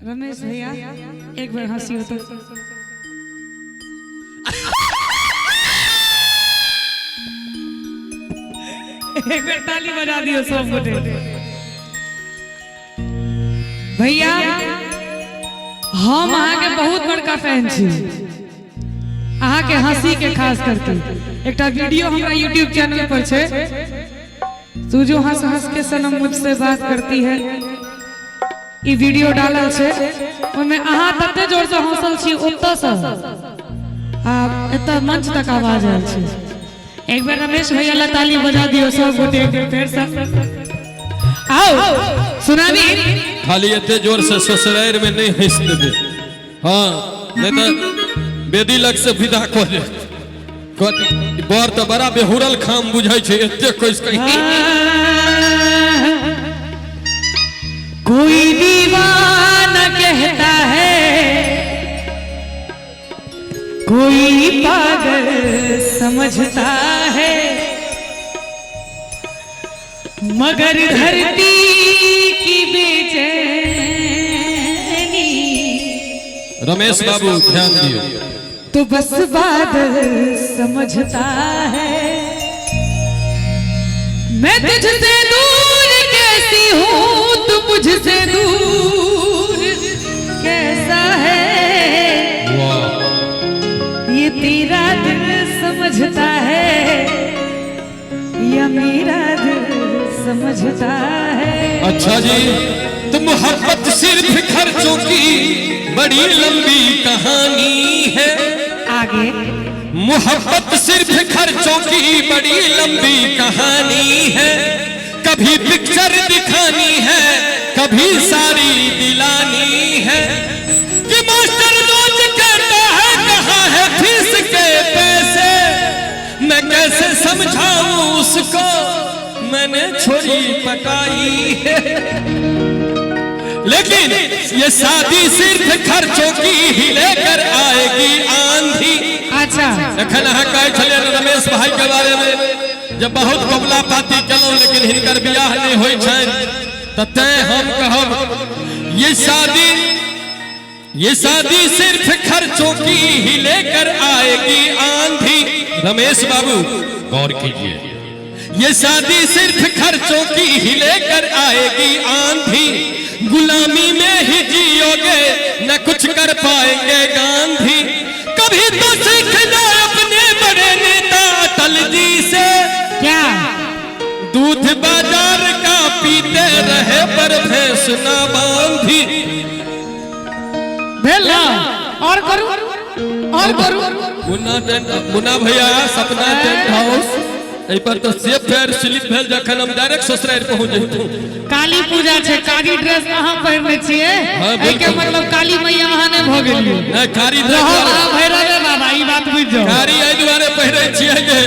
रमेश भैया एक बार हंसी हो तो एक बार ताली बजा दियो सब गोटे। भैया हम अहाँ के बहुत बड़का फैन छी, अहाँ के हंसी के खास करके एक वीडियो हमारा YouTube चैनल पर छे, तू जो हंस हंस के सनम मुझसे बात करती है, ई वीडियो डालल छे, ओमे अहाँ तते जोर से हंसल छी ओत्ता से आ एता मंच तक आवाज आयल छे। एक बार रमेश भैया ला ताली बजा दियो सब गोटे फिर से। आओ सुनाबी खाली एते जोर से ससुराल में नहीं हंस देबे, हां नहीं तो बेदी लग से विदा कर दे। कथि बर तो बड़ा बेहुरल खाम बुझाई छे, एते कोइस कहीं कोई दीवाना कहता है, कोई पागल समझता है, मगर धरती की बेचैनी। रमेश बाबू ध्यान दियो तो बस बादल समझता है, मैं तुझसे दूर कैसी हूँ, तू मुझसे दूर कैसा है, ये तेरा दिल समझता है या मेरा दिल समझता है। अच्छा जी, तो मोहब्बत सिर्फ खर्चों की बड़ी लंबी कहानी है। आगे मोहब्बत सिर्फ खर्चों की बड़ी लंबी कहानी है, कभी पिक्चर दिखानी है, कभी सारी दिलानी है। कि मास्टर रोज कहता है कहाँ है फीस के पैसे, मैं कैसे समझाऊं उसको, मैंने छोरी पकाई है। लेकिन ये शादी सिर्फ खर्चों की ही लेकर आएगी आंधी। अच्छा एखन अहाँ कहै छलियै रमेश भाई के बारे में, जब बहुत कबला पाती केलौं लेकिन हिनकर बियाह नहीं होय छनि, तते हम कहब ये शादी सिर्फ खर्चों की ही लेकर आएगी आंधी। रमेश बाबू गौर कीजिए, ये शादी सिर्फ खर्चों की ही लेकर आएगी आंधी। गुलामी में ही जियोगे न कुछ कर पाएंगे गांधी। कभी तो सीखना अपने बड़े नेता अटल जी से, क्या दूध बाजार का पीते रहे पर भैंस ना बांधी। भेला और करूं और करूं। मुन्ना भैया सपना टेंट हाउस एहि पर तो सेफ फेयर स्लिप भेल, जखन हम डायरेक्ट ससुराल पहुंच जैतू। काली पूजा छे, कारी ड्रेस अहाँ पहिरने छिए, एके मतलब काली मैया अहाँ ने भ गेलिए। नहीं कारी ड्रेस भैरवे बाबा ई बात बुझ जाओ। कारी एहि दुआरे पहिरै छिए जे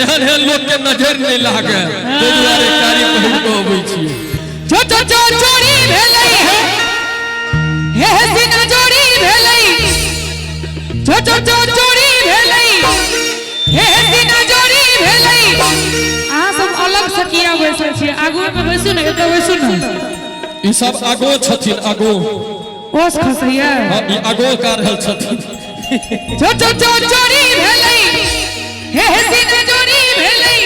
एहन एहन लोग के नजर नहीं लागे, ताहि दुआरे कारी पहिर के अबै छिए। जो चोरी भेलै हे सीना जोड़ी भेलै, जो चोरी भेलै हे सीना जोड़ी भेलै। अहाँ सब अलग से किया बैसल छियै, आगू में बैसू ने, एतऽ बैसू ने। ई सब आगो छथिन, आगो ओस खसैया। हां ई आगो का रहल छथिन। जो चोरी भेलै हे सीना जोड़ी भेलै,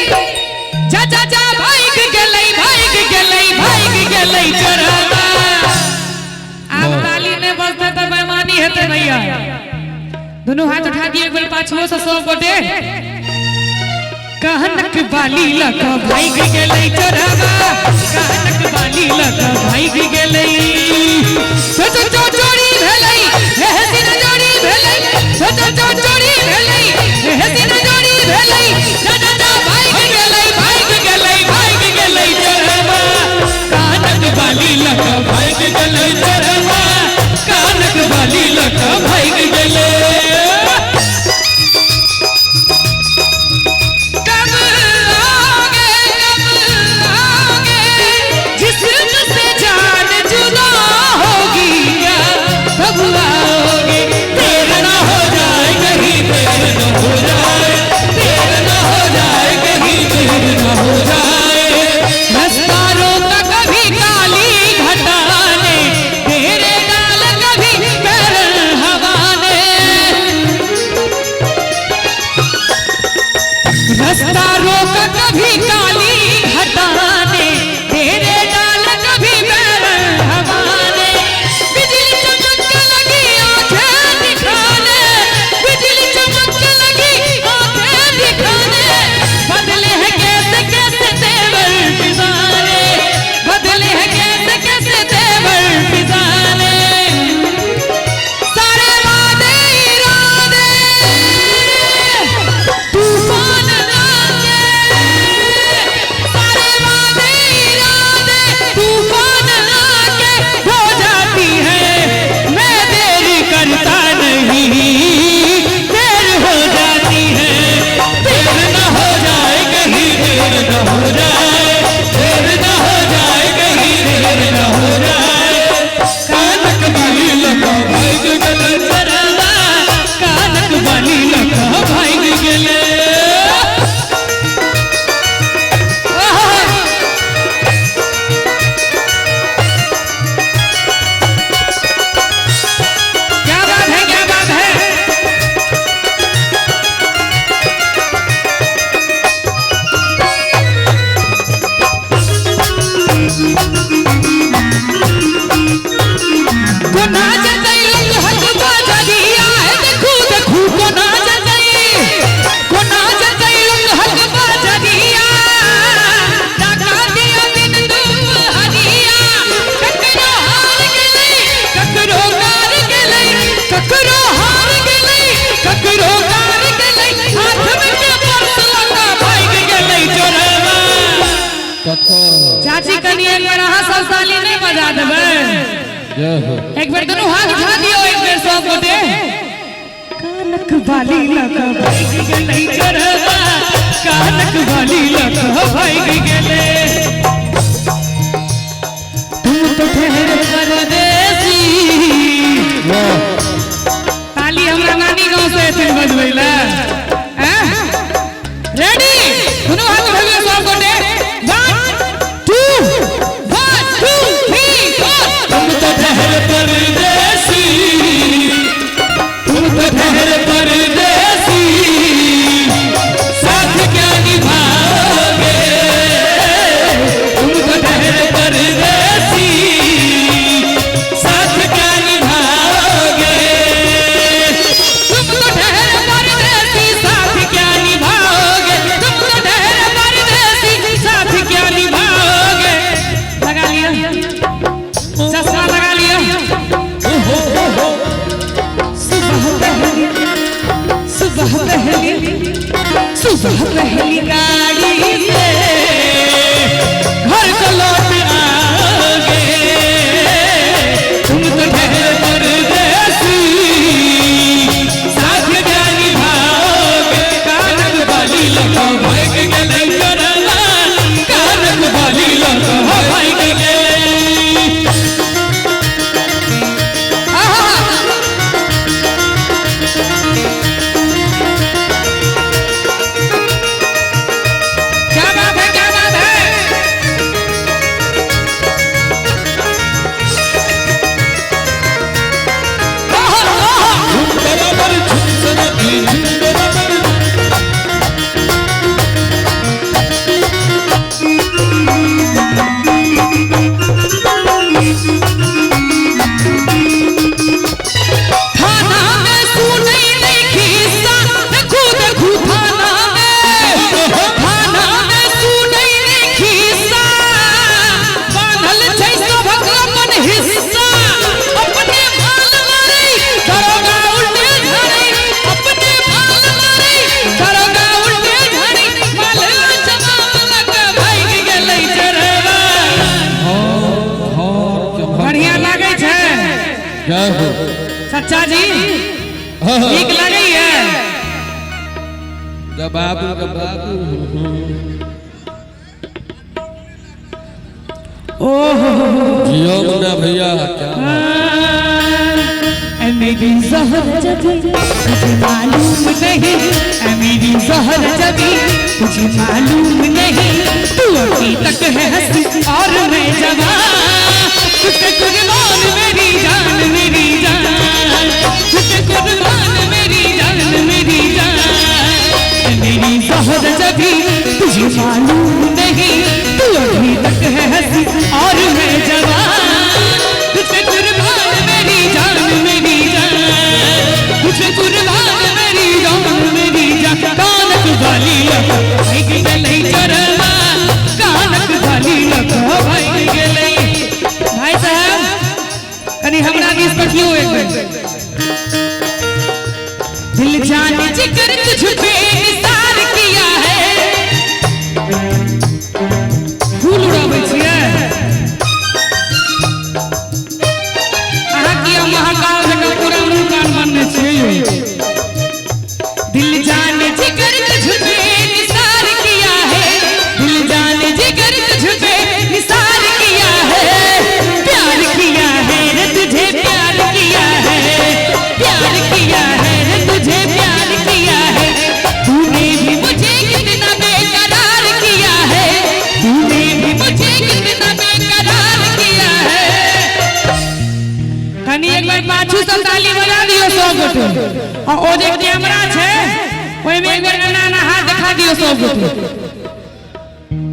जा भाग गेलै चोरवा। आप ताली ने बजते तो बेईमानी हेतै भैया। दोनों हाथ उठा दिए एक बार पाछुओ से सब गोटे। कहनक बाली लका भाग गेलै चोरवा, कहनक बाली लका भाग गेलै। जो चोरी भेलै हे सीना जोड़ी भेलै, जो चोरी भेलै हे सीना जोड़ी भेलै। जा भाग गेलै चोरवा, कहनक बाली लका भाग गेलै चोरवा, कहनक बाली लका भाग गेलै। रस्ता रोका कभी कोना जतई हक बाजरिया है देखू देखू कोना जतई हक बाजरिया डाका दिया दिन तुम हरिया ककरो हार गेलै ककरो कार गेलै ककरो हार गेलै ककरो कार गेलै हाथ में के पर्स लगा भाग गेलै चोरवा चाची कनी एक बार हां सब ताली नहीं बजा देबै एक बार दोनों हाथ उठा दियो एक बार सब गोटे कानक वाली लगा भाग गेलै चोरवा कानक वाली लगा भाग गेलै तुम तो ठहरे परदेसी ताली हमरा नानी गांव से एथिन बजबैला हैं रेडी दोनों हाथ उठाइए सब गोटे 1 2 3 4 तुम तो ठहर परदेसी तुम तो ठहर परदेसी साथ क्या निभाओगे तुम तो ठहर परदेसी साथ क्या निभाओगे तुम तो ठहर परदेसी साथ क्या निभाओगे तुम तो ठहर परदेसी साथ क्या निभाओगे लगा लिया चश्मा लगा लिया सुबह पहली गाड़ी से घर को लौट आओगे तुम तो ठहर परदेसी साथ क्या निभाओगे कानक वाली लगा भाग गेलै चोरवा कानक वाली लगा भाग गेलै क्या बात है क्या बात है बराबर झुमसना की बराबर थाना में सुनई नहीं खिस्सा देखू देखू थाना में सुनई नहीं खिस्सा बांधल छै सबक अपन हिस्सा अपने माल मारै दरोगा उल्टे झड़ै अपने माल मारै दरोगा उल्टे झड़ै माल जमाम लग भाग गेलै चोरवा बढ़िया लागै छै क्या हो सच्चा जी ठीक लगे है बाबू ओहो जियो मुन्ना भैया क्या मेरी जहर जबी तुझे मालूम नहीं मेरी जहर जबी तुझे मालूम नहीं तू अभी तक है हंसी और मैं जवान तुझे कुर्बान मेरी जान तुझे कुर्बान मेरी जान मेरी जहर जबी तुझे मालूम नहीं तू अभी तक है हंसी और मैं जवान तुझे कुर्बान मेरी जान तुझे कुर्बान मेरी जान कानक वाली लगा भाग गेलै चोरवा कानक वाली लगा भाग गेलै भाई साहब कनी हमरा बीच बैठियो एक बेर दिल जाने जिगर तुझ पे निसार किया है फूल उड़ाबै छियै अहाँ किया महाकाल जगह पूरा मुंह कान बनने छियै दिल जाने जिगर तुझ पे निसार किया है दिल जाने जिगर तुझ पे निसार किया है प्यार किया है रे तुझे प्यार किया है रे तुझे प्यार किया है तूने भी मुझे कितना बेकरार किया है तूने भी मुझे कितना बेकरार किया है कनी एक बार पाछू से ताली बजा दियो सब गोटे और ओ जे कैमरा छै ओइ में एक बार एना हाथ दिखा दियो सब गोटे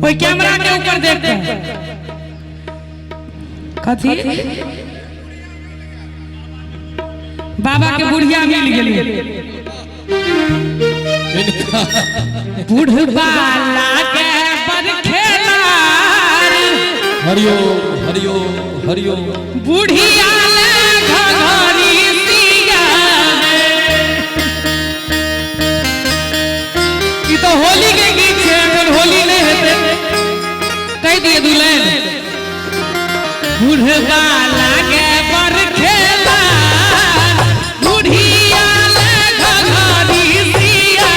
ओइ कैमरा के ऊपर देख के कथी बाबा के बुढ़िया मिल गेली बुढ़वा लागे पर खेलार हरिओ हरिओ हरिओ बुढ़िया घघरी सिया ई तो होली के गीत है अगर होली नहीं हेते कह दिए दुल्हन बुढ़वा लागे पर खेला बुढ़िया घघरी सिया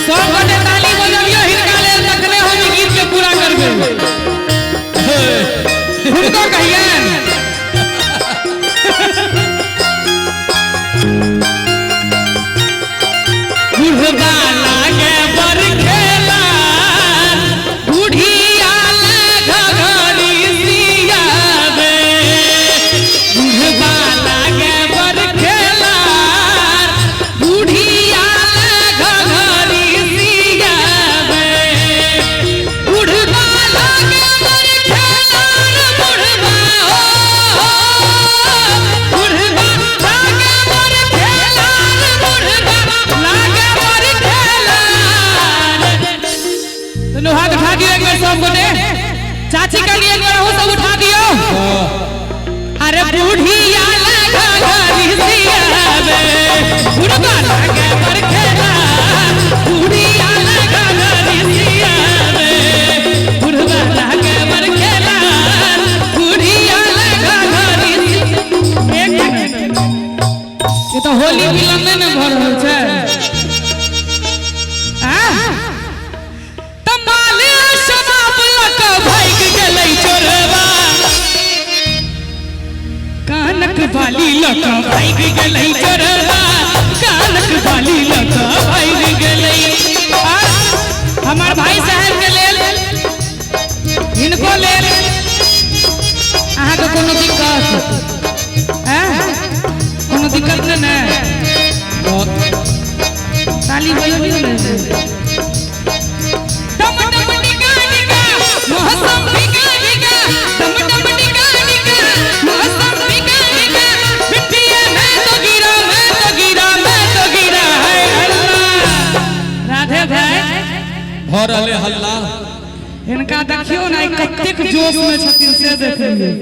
सब बने ताली बजबियो हिनका लेल रखले हम गीत के पूरा करबे उनको कहिए बुढ़वा लागे पर खेला बुढ़िया घघरी सिया बुढ़वा लागे पर खेला बुढ़िया घघरी सिया बुढ़वा लागे पर खेला बुढ़वा बुढ़वा लागे पर खेला बुढ़वा लागे पर खेला दोनों हाथ उठा दियो एक बार सब गोटे चाची का लिए एक बार हो सब उठा दियो अरे बुढ़िया घघरी सिया बुढ़वा लागे पर खेला बुढ़िया घघरी सिया बुढ़वा लागे पर खेला बुढ़िया घघरी एक मिनट ये तो होली विलंब में भर रहल छै तमाले शबाब लक भाग गेलै चोरवा कानक बाली लक भाग गेलै चोरवा कानक बाली लक भाग गेलै हमार भाई साहब के लेल इनको लेल अहाँ के कोनो दिक्कत कोनो दिक्कत नहीं ताली बजबियो नहीं टम टम टिका टिका मौसम टिका टिका टम टम टिका टिका मौसम टिका टिका मिट्टिया मैं तो गिरा है अल्लाह राधे भाई भरले हल्ला इनका देखियो ना कतेक जोश में छथिन से देखिए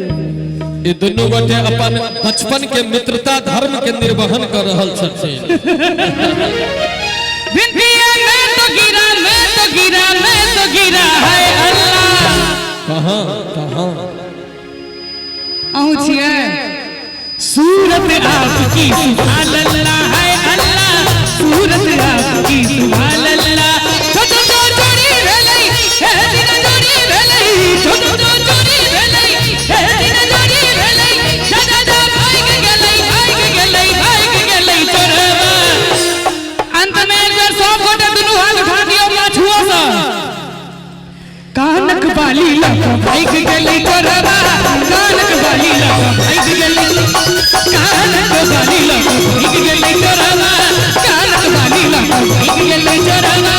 ये दोनों गोटे अपन बचपन के मित्रता धर्म के निर्वहन कर रहल छथिन मिट्टिया मैं तो गिरा है अल्लाह कहां कहां आहू छिए सूरत आपकी सुभान अल्लाह है अल्लाह सूरत आपकी सुभान अल्लाह छोटो तो चोरी भेलै हे दिन चोरी भेलै छोटो तो चोरी भेलै हे दिन चोरी भेलै दादा भाग गेलै चोरवा अंत में एक बार सब गोटे दुनू हाथ उठा दियो माछुओ से कानक बाली लक भाग गेलै चोरवा कानक बाली लक भाग गेलै कानक बाली लक भाग गेलै चोरवा कानक बाली लक भाग गेलै चोरवा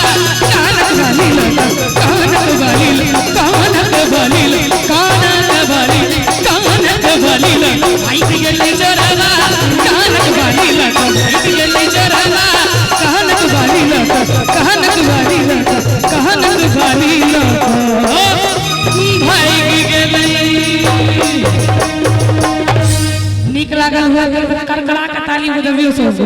कानक बाली लक कानक बाली लक कानक बाली लक कानक बाली लक भाग गेलै चोरवा कानक बाली लक भाग गेलै चोरवा कानक बाली लक कानक बाली लक कानक बाली लक भाग गेलै नीक लागल हुआ करकड़ा के ताली बजबियो सब